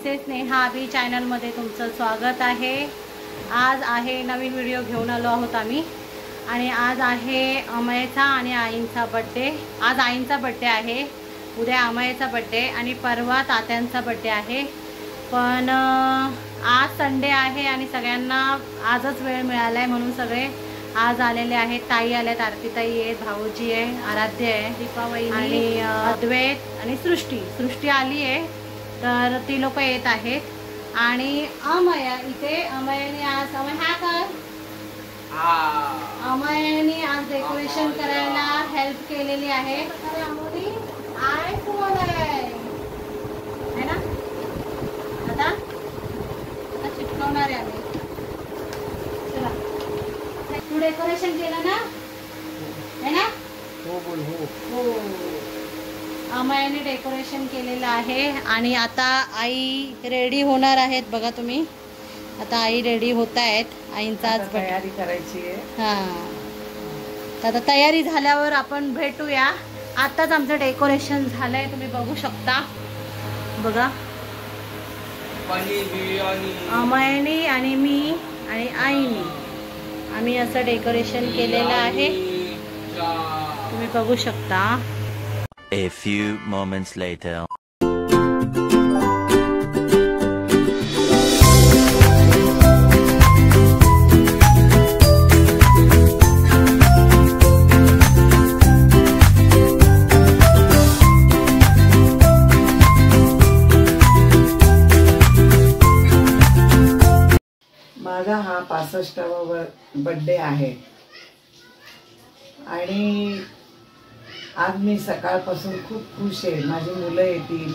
Mrs Neha अभी चॅनलमध्ये तुमचं स्वागत आहे। आज आहे नवीन व्हिडिओ घेऊन आलो आहोत आम्ही आणि आज आहे अमयचा आणि आईंचा बर्थडे। आज आईंचा बर्थडे आहे, उद्या अमयचा बर्थडे आणि परवा तात्यांचा बर्थडे आहे। पण आज संडे आहे आणि सगळ्यांना आजच वेळ मिळाला आहे म्हणून सगळे आज आलेले आहेत। ताई आल्यात, आरती ताई आहे, भाऊजी आहे, आराध्य आहे, दीपावली आणि अद्वैत आणि सृष्टी आली आहे, तर ती लोक येत आहेत। आणि अमय इथे अमयने आज अमयने आज डेकोरेशन करायला हेल्प केलेली आहे। आयफोन आहे ना, आता चिटकवणार आहे आम्ही। चला, तू डेकोरेशन केलं ना, है ना? हो बोल। हो, अमयने डेकोरेशन केलेलं आहे आणि आता आई रेडी होणार आहेत। बघा तुम्ही, आता आई रेडी होत आहेत। आईंचा आज तयारी करायची आहे। हां, तर आता तयारी झाल्यावर आपण भेटूया। आताच आमचं डेकोरेशन झालंय, तुम्ही बघू शकता। बघा, अमयने आणि मी आणि आईने आम्ही असं डेकोरेशन केलेलं आहे, तुम्ही बघू शकता। A few moments later. माझा हा 65वा बर्थडे आहे आणि आज मी सकाळपासून खूप खुश आहे। माझी मुलं येतील,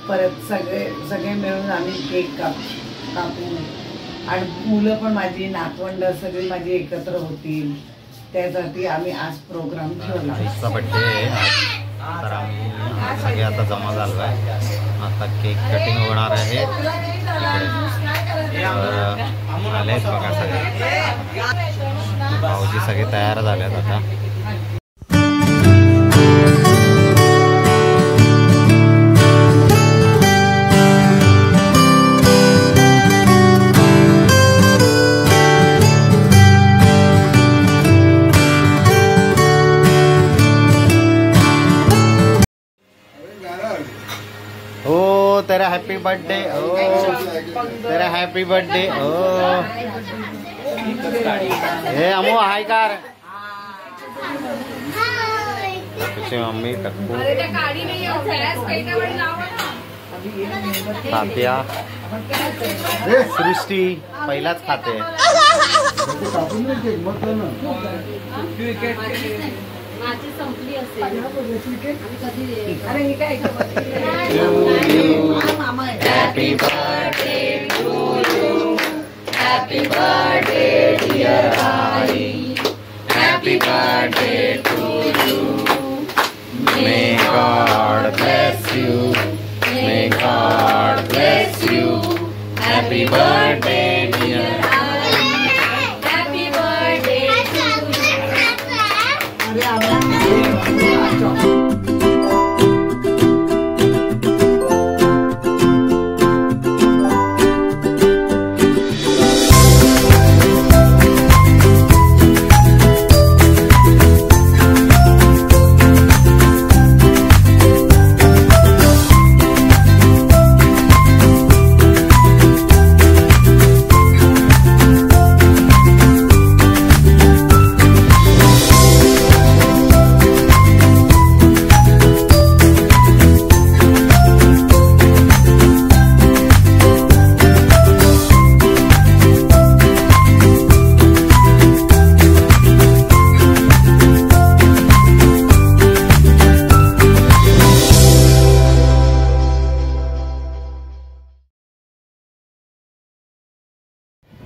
परत सगळे मिळून आम्ही केक कापू आणि मुलं पण, माझी नातवंड सगळी माझी एकत्र होतील, त्यासाठी आम्ही आज प्रोग्राम ठेवला। आईचा बर्थडे आहे तर आम्ही सगळे आता जमा झालो आहे। आता केक कटिंग होणार आहे। आलेत बघा सगळे, भाऊजी सगळे तयार झालेत आता। ओ तेरा हैप्पी बर्थडे, ओ तेरा हैप्पी बर्थडे, ओ हे अमो हाय कार पीछे मम्मी टक्कू तात्या सृष्टी पहिलाच खाते। Happy birthday to you. Happy birthday dear Ai. Happy birthday to you. May God bless you. May God bless you. Happy birthday dear Ai. Happy birthday to you.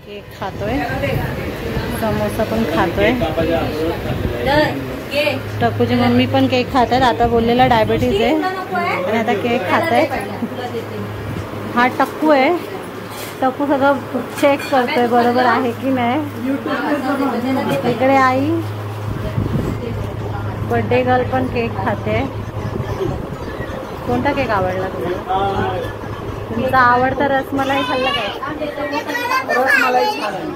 Cake खातोय, समोसा पण खातोय, टक्कूची mummy पण cake खात आहेत। आता बोललेला diabetes आहे आणि आता केक खात आहेत। हा टक्कू आहे, टक्कू सगळं चेक करतोय बरोबर आहे की नाही। इकडे आई बर्थडे गर्ल पण केक खाते। कोणता केक आवडला तुला? तुमचा आवडता रसमलाई खाल्ला काय? रसमलाई छान आहे.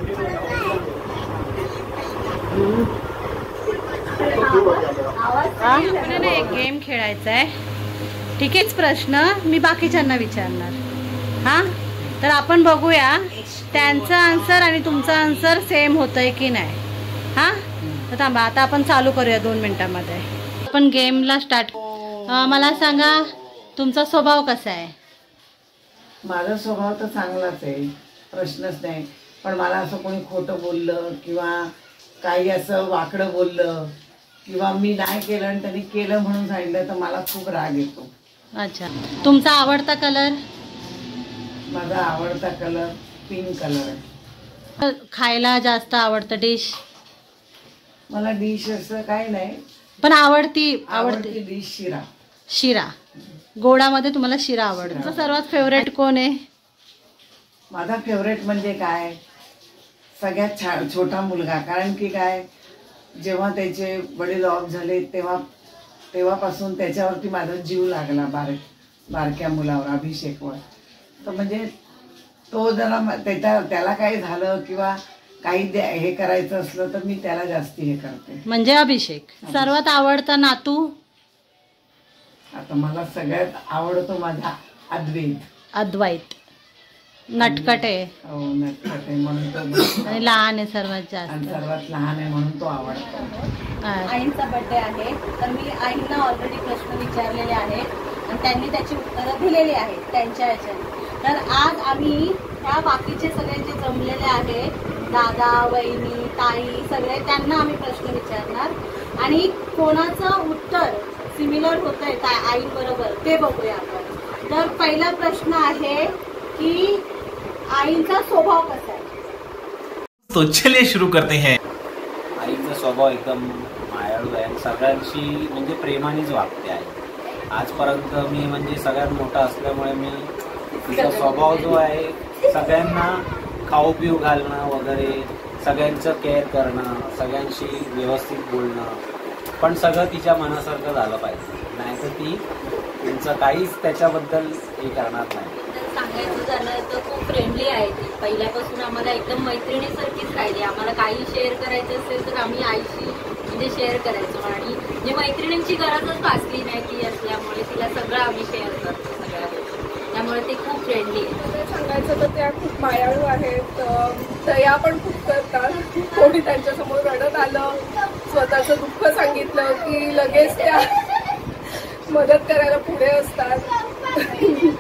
आपल्याला एक गेम खेळायचा आहे. ठीक आहेच प्रश्न मी बाकीच्यांना विचारणार. हा तर आपण बघूया त्यांचं आन्सर आणि तुमचं आन्सर सेम होतंय की नाही. हा तर थांबा आता आपण चालू करूया 2 मिनिटांमध्ये. आपण गेमला स्टार्ट. मला सांगा तुमचा स्वभाव कसा आहे? माझा स्वभाव तर चांगलाच आहे, प्रश्नच नाही. पण मला असं कोणी खोटं बोललं किंवा काही असं वाकडं बोललं किंवा मी नाही केलं आणि त्यांनी केलं म्हणून सांगितलं तर मला खूप राग येतो. अच्छा. तुमचा आवडता कलर? माझा आवडता कलर पिंक कलर आहे. खायला जास्त आवडतं डिश? मला डिश असं काही नाही, पण आवडती डिश शिरा. शिरा. गोडामध्ये तुम्हाला शिरा आवडतो. तुमचा सर्वात फेवरेट कोण आहे? माझा फेवरेट म्हणजे काय, सगळ्यात छोटा मुलगा. कारण की काय, जेव्हा त्याचे वडील ऑफ झाले तेव्हापासून त्याच्यावरती माझा जीव लागला, बारक्या मुलावर, अभिषेकवर. तर म्हणजे तो जरा त्याला काही झालं किंवा काही हे करायचं असलं तर मी त्याला जास्ती हे करते. म्हणजे अभिषेक. सर्वात आवडता नातू? आता मला सगळ्यात आवडतो माझा अद्वैत. नटखट आहे. हो, नटखट आहे म्हणून तो, आणि लहान आहे सर्वात आणि जास्त. सर्वात लहान आहे म्हणून तो आवडतो. आईंचा बर्थडे आहे तर मी आईंना ऑलरेडी प्रश्न विचारलेले आहेत आणि त्यांनी त्याची उत्तरं दिलेली आहेत त्यांच्या ह्याच्याने. तर आज आम्ही ह्या बाकीचे सगळे जे जमलेले आहेत, दादा, वहिनी, ताई, सगळे त्यांना आम्ही प्रश्न विचारणार आणि कोणाचं उत्तर सिमिलर होत आहे काय आईबरोबर ते बघूया आपण. तर पहिला प्रश्न आहे की आईंचा स्वभाव कसा आहे? तो चलिए शुरू करते हैं. आईचा स्वभाव एकदम मायाळू आहे, सगळ्यांशी म्हणजे प्रेमानेच वागते आहे. आजपर्यंत मी म्हणजे सगळ्यात मोठा असल्यामुळे मी तिचा स्वभाव जो आहे सगळ्यांना खाऊ पिऊ घालणं वगैरे, सगळ्यांचं केअर करणं, सगळ्यांशी व्यवस्थित बोलणं, पण सगळं तिच्या मनासारखं झालं पाहिजे, नाही तर ती तुमचं काहीच त्याच्याबद्दल हे करणार नाही. सांगायचं झालं तर खूप फ्रेंडली आहे ती. पहिल्यापासून आम्हाला एकदम मैत्रिणीसारखीच राहिली. आम्हाला काही शेअर करायचं असेल तर आम्ही आईशी म्हणजे शेअर करायचो आणि म्हणजे मैत्रिणींची गरजच भासली नाही ती असल्यामुळे तिला सगळं आम्ही शेअर करतो सगळ्या गोष्टी. त्यामुळे ती खूप फ्रेंडली आहे. सांगायचं तर त्या खूप मायाळू आहेत, दया पण खूप करतात. कोणी त्यांच्यासमोर रडत आलं, स्वतःचं दुःख सांगितलं की लगेच त्या मदत करायला पुढे असतात.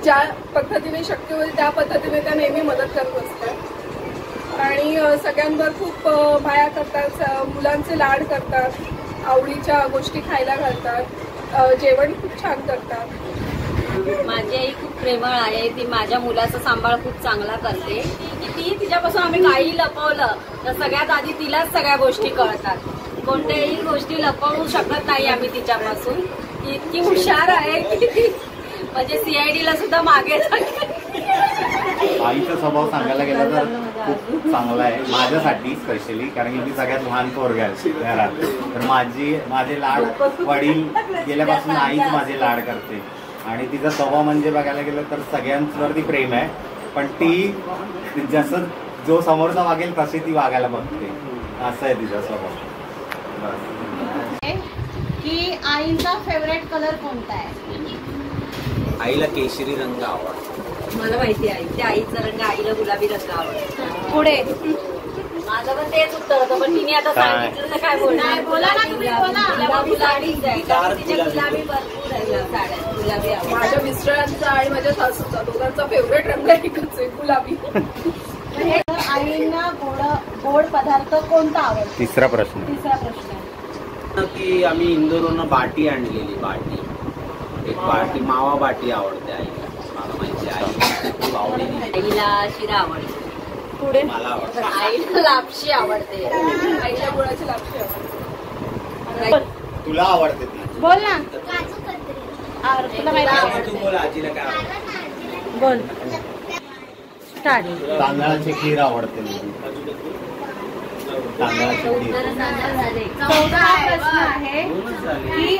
ज्या पद्धतीने शक्य होईल त्या पद्धतीने त्या नेहमी मदत करत असतात आणि सगळ्यांवर खूप माया करतात, मुलांचे लाड करतात, आवडीच्या गोष्टी खायला घालतात, जेवण खूप छान करतात. माझी आई खूप प्रेमळ आहे. ती माझ्या मुलाचा सांभाळ खूप चांगला करते. ती तिच्यापासून आम्ही काही लपवलं तर सगळ्यात आधी तिलाच सगळ्या गोष्टी कळतात. कोणत्याही गोष्टी लपवू शकत नाही आम्ही तिच्यापासून. ती इतकी हुशार आहे की म्हणजे CID ला सुद्धा मागे. आईचा स्वभाव सांगायला गेला तर खूप चांगला आहे माझ्यासाठी स्पेशली, कारण की मी सगळ्यात लहान पोरगा आहे घरात. तर माझे लाड वडील गेल्यापासून आईच माझे लाड करते आणि तिचा स्वभाव म्हणजे बघायला गेलं तर सगळ्यांवरती प्रेम आहे, पण ती जसं जो समोरचा वागेल तशी ती वागायला बघते, असं आहे तिचा स्वभाव. की आईचा फेवरेट कलर कोणता आहे? आईला केशरी रंग आवडतो. मला माहिती आहे त्या आईचा रंग, आईला गुलाबी रंग आवडतो. पुढे माझं पण तेच उत्तर होतं, पण तिने आता सांगितलं तर काय बोलणार. बोला ना तुम्ही, बोला. गुलाबीच आहे कारण तिच्या गुलाबी भरपूर आहे साड्या, गुलाबी आवडतात. माझ्या मिस्टरांचा आणि माझ्या सासूचा दोघांचा फेवरेट रंग एकच आहे, गुलाबी. आईंना गोड पदार्थ कोणता आवडतो? तिसरा प्रश्न की आम्ही इंदोरवरून बाटी आणलेली, बाटी एक बाटी मावा बाटी आवडते आईला. मला माहिती आहे खूप आवडते. आईला शिरा आवडते. पुढे मला आवडतं. आईला लापशी आवडते. आईला गुळाची लापशी आवडते. तुला आवडते ती? बोल ना. तुला माहिती काय तू बोल, आजीला काय आवडतं? बोल. स्टार्ट. तांदळाची खीर आवडते. तांदळाची खीर. चौथा प्रश्न आहे की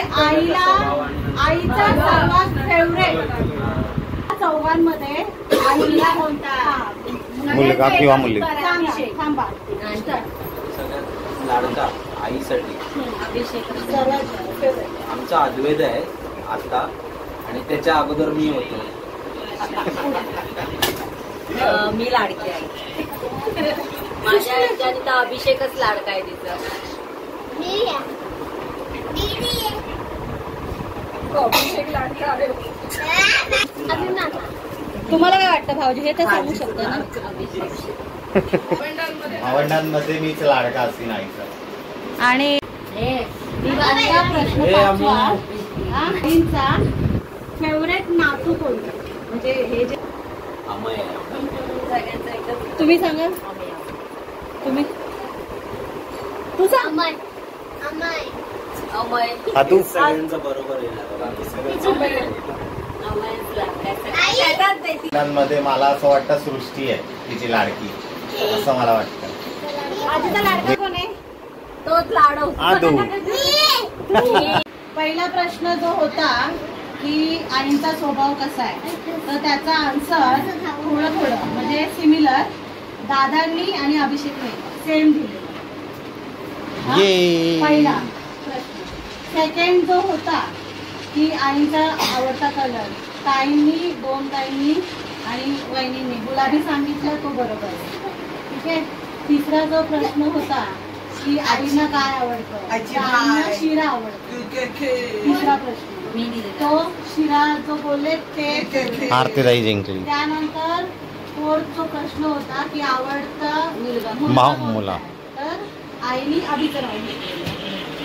आईचा सर्वात फेवरेट चौघांमध्ये मुलगा कोणता? मुलगा किंवा मुलगी? थांबा. सगळ्यात लाडका आईसाठी आमचा अद्वैत आहे आता, आणि त्याच्या अगोदर मी होतो. मी लाडकी आहे. माझ्या ह्याच्याने तर अभिषेकच लाडका आहे तिचा. अभिषेक लाडका आहे. तुम्हाला काय वाटतं भाऊजी? हे तर सांगू शकतो ना. भावंडांमध्ये मीच लाडका असेल आईचा. आणि दिवाळीचा प्रश्न पाचवा. आईंचा फेवरेट नातू कोणता? म्हणजे हे जे अमय सगळ्यांचा एकदम तुम्ही सांगा. तुम्ही तू सांग. अमय. हा तू? सगळ्यांचं बरोबर येणार. मध्ये मला असं वाटतं सृष्टी आहे तिची लाडकी, असं मला वाटतं. आजीचा लाडका कोण आहे? तोच लाडव. आदू. पहिला प्रश्न जो होता की आईंचा स्वभाव कसा आहे, तर त्याचा आन्सर थोडं म्हणजे सिमिलर दादांनी आणि अभिषेकने सेम दिले. ये. पहिला प्रश्न. सेकंड जो होता की आईंचा आवडता कलर, दोन ताईंनी आणि वहिनींनी गुलाबी सांगितलं, तो बरोबर आहे. ठीक आहे. तिसरा जो प्रश्न होता की आईंना काय आवडतं, आईंना शिरा आवडतो. तिसरा प्रश्न तो शिरा जो बोलले ते आरतीताई जिंकली. त्यानंतर फोर्थ जो प्रश्न होता की आवडता मुला, तर आईनी अभिचं नाव घेतलेलं.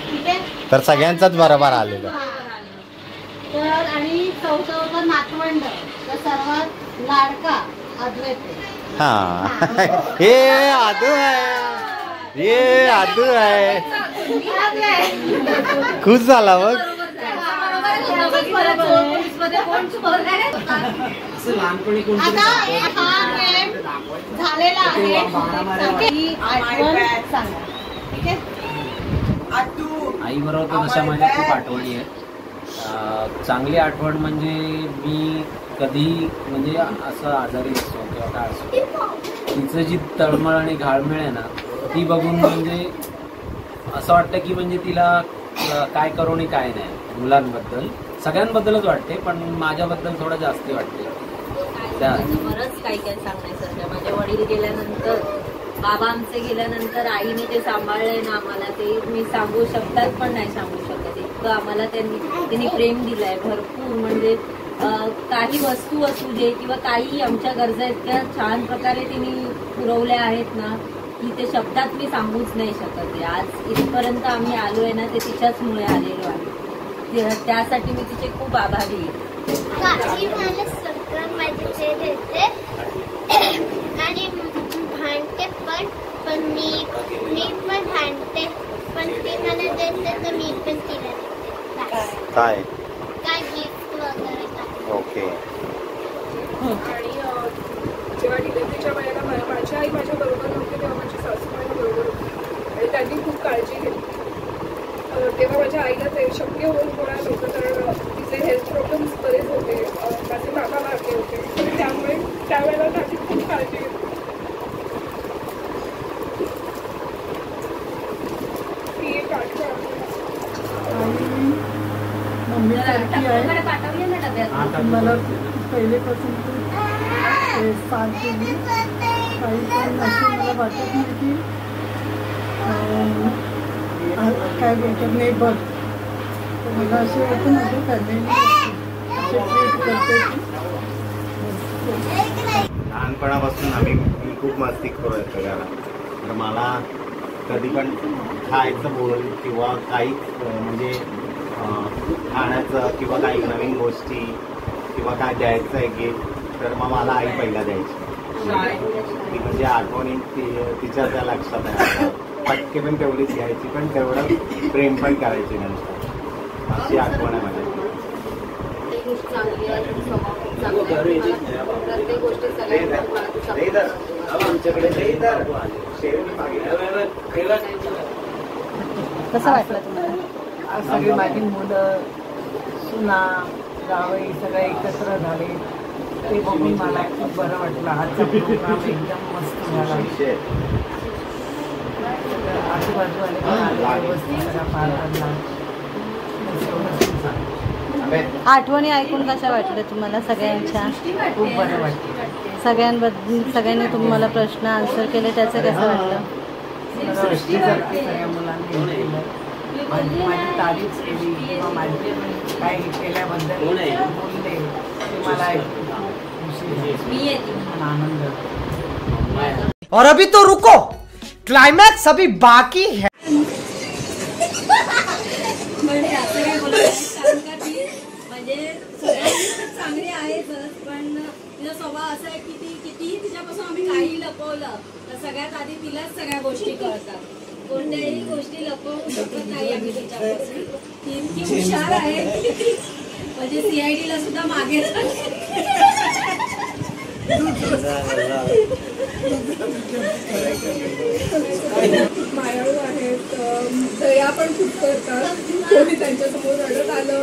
ठीक आहे. तर सगळ्यांचाच बरोबर आलेला. तर आणि चौथं होतं नातवंड, तर सर्वात लाडका अद्वैत आहे. हा. हे आदू आहे, हे आदू आहे. खुश झाला मग. लहानपणी आता हा गेम झालेला आहे. ही आठवण सांगा. ठीक आहे. आई बरोबर तर तशा माझ्या खूप आठवणी आहेत. चांगली आठवण म्हणजे मी कधी म्हणजे असं आजारी असतो किंवा काय असतो, तिचं जी तळमळ आणि घाळमेळ आहे ना, ती बघून म्हणजे असं वाटतं की म्हणजे तिला काय करू आणि काय नाही. मुलांबद्दल सगळ्यांबद्दलच वाटते, पण माझ्याबद्दल थोडं जास्ती वाटते. बरंच काही काही सांगण्यासारखं. माझे वडील गेल्यानंतर, बाबा आमचे गेल्यानंतर आईने ते सांभाळलंय ना आम्हाला, ते मी सांगू शब्दात पण नाही सांगू शकत. इतकं आम्हाला त्यांनी प्रेम दिलंय भरपूर. म्हणजे काही वस्तू असू दे किंवा काही आमच्या गरजा इतक्या छान प्रकारे तिने पुरवल्या आहेत ना, की ते शब्दात मी सांगूच नाही शकत. आज इथपर्यंत आम्ही आलोय ना, ते तिच्याचमुळे आलेलो आहे. त्यासाठी मी तिचे खूप आभारी आहे. मला सगळं माझे देते आणि भांडते पण मी पण भांडते, पण ती मला देते तर मी पण तिला देते. काय गिफ्ट वगैरे. ओके. आणि जेव्हा डिलिव्हरीच्या वेळेला माझी आई माझ्या बरोबर नव्हती, तेव्हा माझी सासू माझ्या बरोबर होती आणि त्यांनी खूप काळजी घेतली. तेव्हा माझ्या आईला ते शक्य होऊन होणार नव्हतं, कारण तिचे हेल्थ प्रॉब्लेम्स बरेच होते. माझे काका वारले होते, तर त्यामुळे त्यावेळेला त्यांनी खूप काळजी घेतली. ती एक आठवण. मला पहिलेपासून साथ दिली. काही पण अशी मला वाटत नाही की काय बोलतात नाही बघ, मला असे वाटतं माझ्या फॅमिली असे ट्रीट करते की. लहानपणापासून मी खूप मस्ती करू येतो घरात. तर मला कधी पण खायचं बोल किंवा काही म्हणजे खाण्याचं किंवा काही नवीन गोष्टी किंवा काय द्यायचं आहे गिफ्ट, तर मग मला आई पहिला द्यायची. ती म्हणजे आठवणी तिच्या त्या लक्षात आहे. पटके पण तेवढीच घ्यायची, पण तेवढं प्रेम पण करायची नंतर. अशी आठवण आहे माझ्या. कसं वाटलं तुम्हाला? सगळी माझी मुलं, सुना, जावई सगळे एकत्र झाले. ते बघून मला खूप बरं वाटलं. आजचा प्रोग्राम एकदम मस्त झाला. आजूबाजूवाले पण आले, व्यवस्थित सगळा पार पडला. आठवणी ऐकून कशा वाटल्या तुम्हाला सगळ्यांच्या? खूप बरं वाटलं. सगळ्यांनी तुम्हाला प्रश्न आन्सर केले त्याचं कसं वाटलं? सगळ्या मुलांनी केलं, माझी तारीफ केली किंवा माझी काही केल्याबद्दल बोलले ते मला आनंद. और अभी तो रुको, क्लाइमैक्स अभी बाकी है. म्हणजे चांगली आहेच, पण तिचा स्वभाव असा आहे की ती कितीही तिच्यापासून आम्ही काही लपवलं तर सगळ्यात आधी तिलाच सगळ्या गोष्टी कळतात. कोणत्याही गोष्टी लपवू शकत नाही आम्ही तिच्यापासून. ती इतकी हुशार आहे म्हणजे CID ला सुद्धा मागे मायाळू आहेत, दया पण खूप करतात. कोणी त्यांच्यासमोर रडत आलं,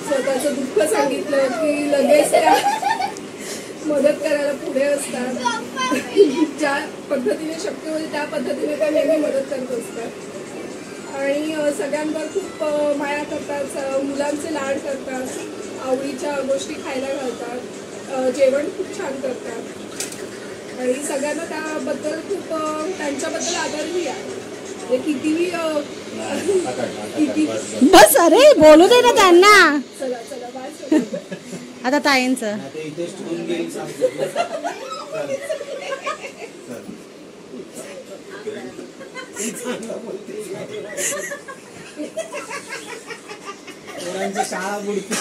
स्वतःचं दुःख सांगितलं की लगेच त्या मदत करायला पुढे असतात. ज्या पद्धतीने शक्य होईल त्या पद्धतीने त्या नेहमी मदत करत असतात आणि सगळ्यांवर खूप माया करतात. मुलांचे लाड करतात, आवडीच्या गोष्टी खायला घालतात, जेवण खूप छान करतात आणि सगळ्यांना त्याबद्दल खूप त्यांच्याबद्दल आदरही आहे. कितीही बस, अरे बोलू दे ना त्यांना. चला चला बाय. आता ताईंचं शाळा बुडती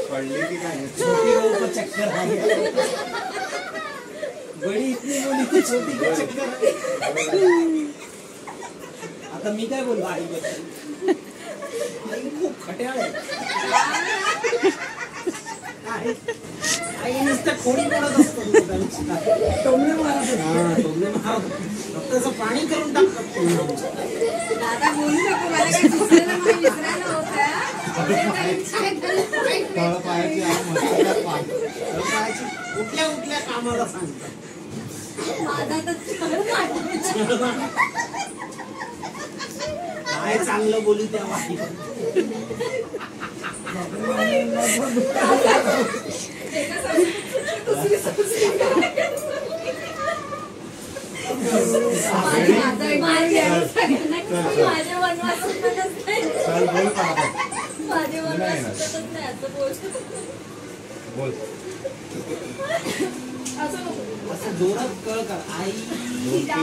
पडली की काय छोटी चक्कर बडी इतनी बोली ती छोटी चक्कर. आता मी काय बोललो आईबद्दल? आई खूप खट्याळ आहे. आई नुसतं खोडी पडत असतो, टोमणे मारत फक्त पाणी करून टाकतात. दादा बोलू नको, मला काय दुसऱ्याला मला विसरायला होतं. कुठल्या कुठल्या कामाला सांगतात. काय चांगलं बोलू त्या वाटी. माझ्या वनवासात बोल असं जोरात कळ कर. आई तुला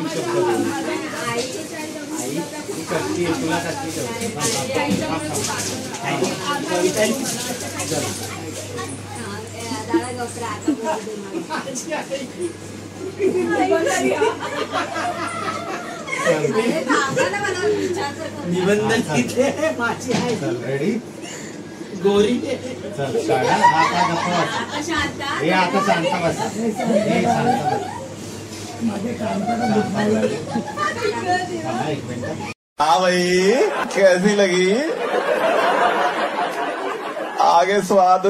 निबंधन किती माझी आहे. रेडी गोरी. चल शाळा आता गप्पा. हे आता शांत बस. एक मिनिट. हाँ भाई कैसी लगी आगे स्वाद